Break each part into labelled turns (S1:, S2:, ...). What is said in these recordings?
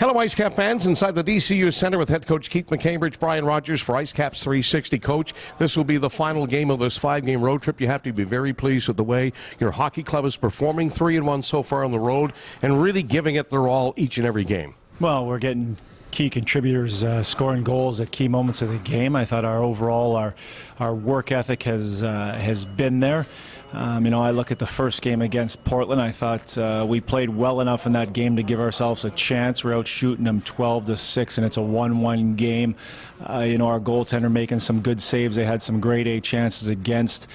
S1: Hello, IceCap fans. Inside the DCU Center with head coach Keith McCambridge, Brian Rogers for IceCaps 360. Coach, this will be the final game of this 5-game road trip. You have to be very pleased with the way your hockey club is performing, 3-1 so far on the road, and really giving it their all each and every game.
S2: Well, we're getting key contributors scoring goals at key moments of the game. I thought our work ethic has been there. I look at the first game against Portland. I thought we played well enough in that game to give ourselves a chance. We're out shooting them 12-6, and it's a 1-1 game. Our goaltender making some good saves. They had some grade A chances against.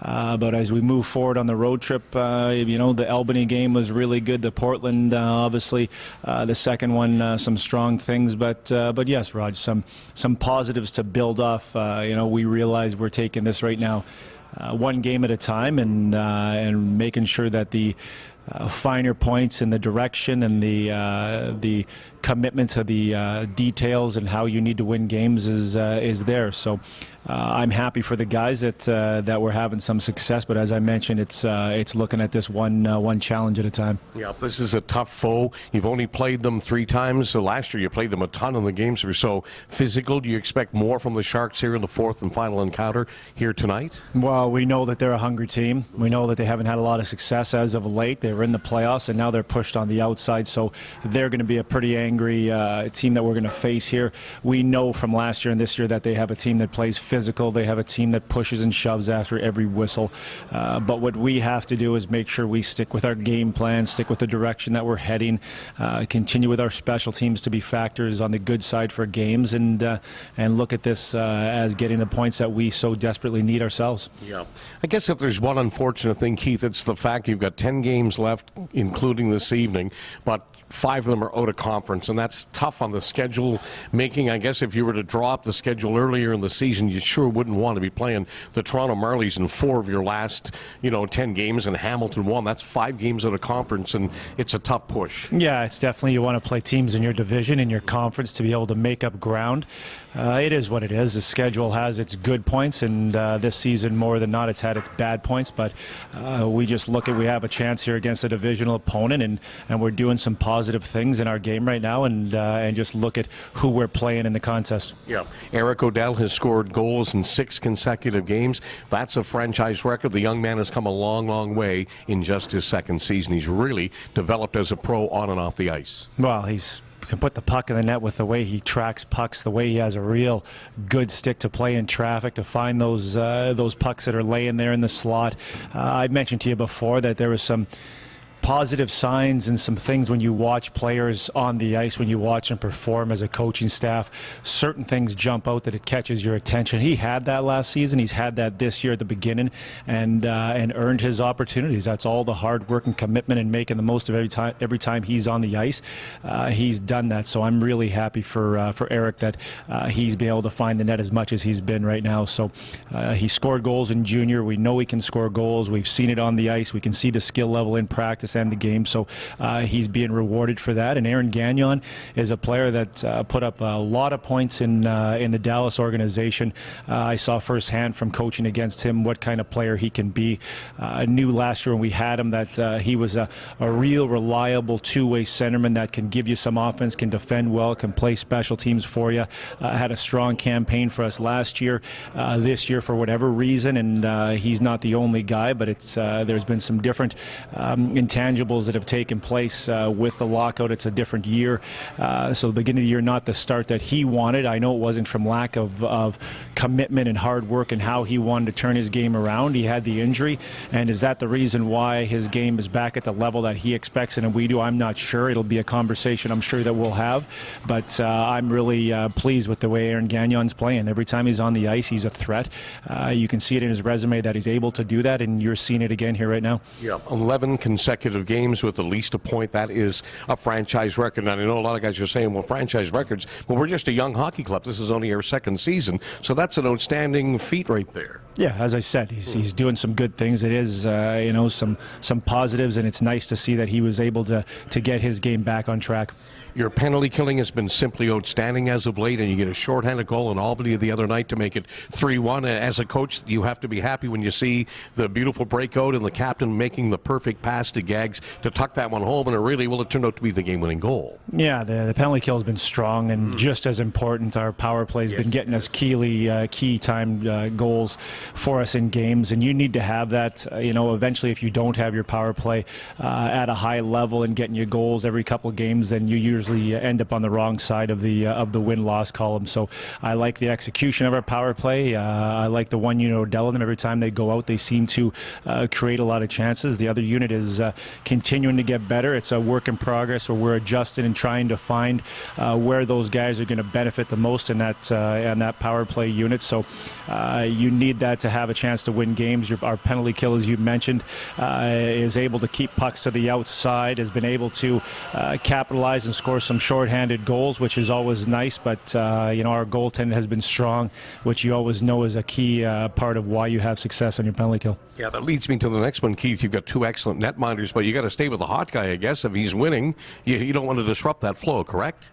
S2: But as we move forward on the road trip, the Albany game was really good. The Portland, obviously, the second one, some strong things. But yes, Raj, some positives to build off. We realize we're taking this right now one game at a time, and making sure that the finer points in the direction and the commitment to the details and how you need to win games is there. So I'm happy for the guys that we're having some success. But as I mentioned, it's looking at this one challenge at a time.
S1: Yeah, this is a tough foe. You've only played them 3 times. So last year you played them a ton in the games. Were so physical. Do you expect more from the Sharks here in the 4th and final encounter here tonight?
S2: Well, we know that they're a hungry team. We know that they haven't had a lot of success as of late. They were in the playoffs, and now they're pushed on the outside. So they're going to be a pretty angry team that we're going to face here. We know from last year and this year that they have a team that plays physical. They have a team that pushes and shoves after every whistle. But what we have to do is make sure we stick with our game plan, stick with the direction that we're heading, continue with our special teams to be factors on the good side for games, and look at this as getting the points that we so desperately need ourselves.
S1: Yeah. I guess if there's one unfortunate thing, Keith, it's the fact you've got 10 games left, including this evening, but 5 of them are out of conference, and that's tough on the schedule making. I guess if you were to draw up the schedule earlier in the season, you sure wouldn't want to be playing the Toronto Marlies in 4 of your last, 10 games, and Hamilton 1. That's 5 games out of conference, and it's a tough push.
S2: Yeah, it's definitely, you want to play teams in your division, in your conference, to be able to make up ground. It is what it is. The schedule has its good points, and this season, more than not, it's had its bad points. But we just look at, we have a chance here against a divisional opponent, and we're doing some positive things in our game right now, and just look at who we're playing in the contest.
S1: Yeah, Eric O'Dell has scored goals in 6 consecutive games. That's a franchise record. The young man has come a long, long way in just his 2nd season. He's really developed as a pro on and off the ice.
S2: Well, he's can put the puck in the net with the way he tracks pucks, the way he has a real good stick to play in traffic, to find those pucks that are laying there in the slot. I mentioned to you before that there was some positive signs and some things when you watch players on the ice, when you watch them perform as a coaching staff. Certain things jump out that it catches your attention. He had that last season. He's had that this year at the beginning, and earned his opportunities. That's all the hard work and commitment and making the most of every time he's on the ice. He's done that, so I'm really happy for Eric that he's been able to find the net as much as he's been right now. So he scored goals in junior. We know he can score goals. We've seen it on the ice. We can see the skill level in practice and the game, so he's being rewarded for that. And Aaron Gagnon is a player that put up a lot of points in the Dallas organization. I saw firsthand from coaching against him what kind of player he can be. I knew last year when we had him that he was a real reliable two-way centerman that can give you some offense, can defend well, can play special teams for you. Had a strong campaign for us last year. This year, for whatever reason, and he's not the only guy, but it's there's been some different intangibles that have taken place with the lockout. It's a different year. So the beginning of the year, not the start that he wanted. I know it wasn't from lack of commitment and hard work and how he wanted to turn his game around. He had the injury, and is that the reason why his game is back at the level that he expects and we do? I'm not sure. It'll be a conversation I'm sure that we'll have, but I'm really pleased with the way Aaron Gagnon's playing. Every time he's on the ice, he's a threat. You can see it in his resume that he's able to do that, and you're seeing it again here right now.
S1: Yeah, 11 consecutive games with at least a point. That is a franchise record. And I know a lot of guys are saying, well, franchise records, well, we're just a young hockey club. This is only our 2nd season. So that's an outstanding feat right there.
S2: Yeah, as I said, he's doing some good things. It is, some positives, and it's nice to see that he was able to get his game back on track.
S1: Your penalty killing has been simply outstanding as of late, and you get a shorthanded goal in Albany the other night to make it 3-1. As a coach, you have to be happy when you see the beautiful breakout and the captain making the perfect pass to get Jags to tuck that one home, and it turned out to be the game-winning goal.
S2: Yeah, the penalty kill has been strong, and just as important, our power play has been getting us key time goals for us in games, and you need to have that. Eventually, if you don't have your power play at a high level and getting your goals every couple of games, then you usually end up on the wrong side of the win-loss column. So I like the execution of our power play. I like the one unit Odell. Them every time they go out, they seem to create a lot of chances. The other unit is continuing to get better. It's a work in progress where we're adjusting and trying to find where those guys are going to benefit the most in that power play unit. So you need that to have a chance to win games. Our penalty kill, as you mentioned, is able to keep pucks to the outside, has been able to capitalize and score some shorthanded goals, which is always nice. But our goaltending has been strong, which you always know is a key part of why you have success on your penalty kill.
S1: Yeah, that leads me to the next one, Keith. You've got two excellent netminders, but you got to stay with the hot guy, I guess. If he's winning, you don't want to disrupt that flow, correct?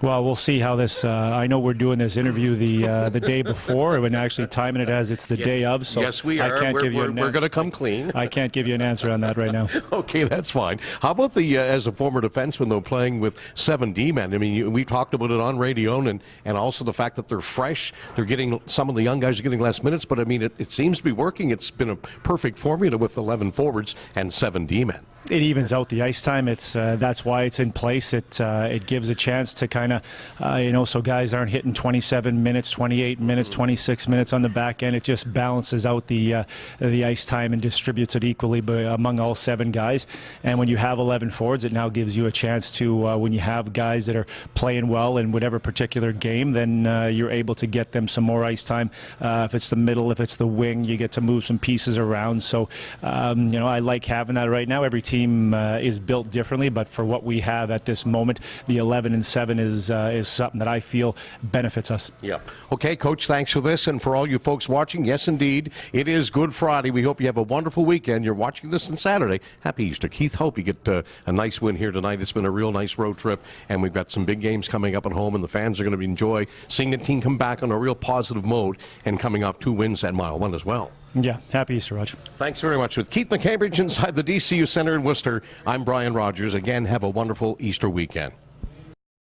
S2: Well, we'll see how this. I know we're doing this interview the day before, when actually timing it as it's the day of. So
S1: yes, we are.
S2: I can't give you an
S1: we're going to come clean.
S2: I can't give you an answer on that right now.
S1: Okay, that's fine. How about as a former defenseman, though, playing with 7 D-men? I mean, we talked about it on radio, and also the fact that they're fresh. They're getting, some of the young guys are getting less minutes, but I mean, it seems to be working. It's been a perfect formula with 11 forwards and 7 D-men.
S2: It evens out the ice time. It's that's why it's in place. It gives a chance to kind of, so guys aren't hitting 27 minutes, 28 minutes, 26 minutes on the back end. It just balances out the ice time and distributes it equally among all 7 guys. And when you have 11 forwards, it now gives you a chance to, when you have guys that are playing well in whatever particular game, then you're able to get them some more ice time. If it's the middle, if it's the wing, you get to move some pieces around. So, I like having that right now. Every team is built differently, but for what we have at this moment, the 11 and 7 is something that I feel benefits us.
S1: Yeah. Okay, Coach, thanks for this. And for all you folks watching, yes, indeed, it is Good Friday. We hope you have a wonderful weekend. You're watching this on Saturday. Happy Easter. Keith, hope you get a nice win here tonight. It's been a real nice road trip, and we've got some big games coming up at home, and the fans are going to enjoy seeing the team come back on a real positive mode and coming off 2 wins at Mile 1 as well.
S2: Yeah, happy Easter, Raj.
S1: Thanks very much. With Keith McCambridge inside the DCU Center in Worcester, I'm Brian Rogers. Again, have a wonderful Easter weekend.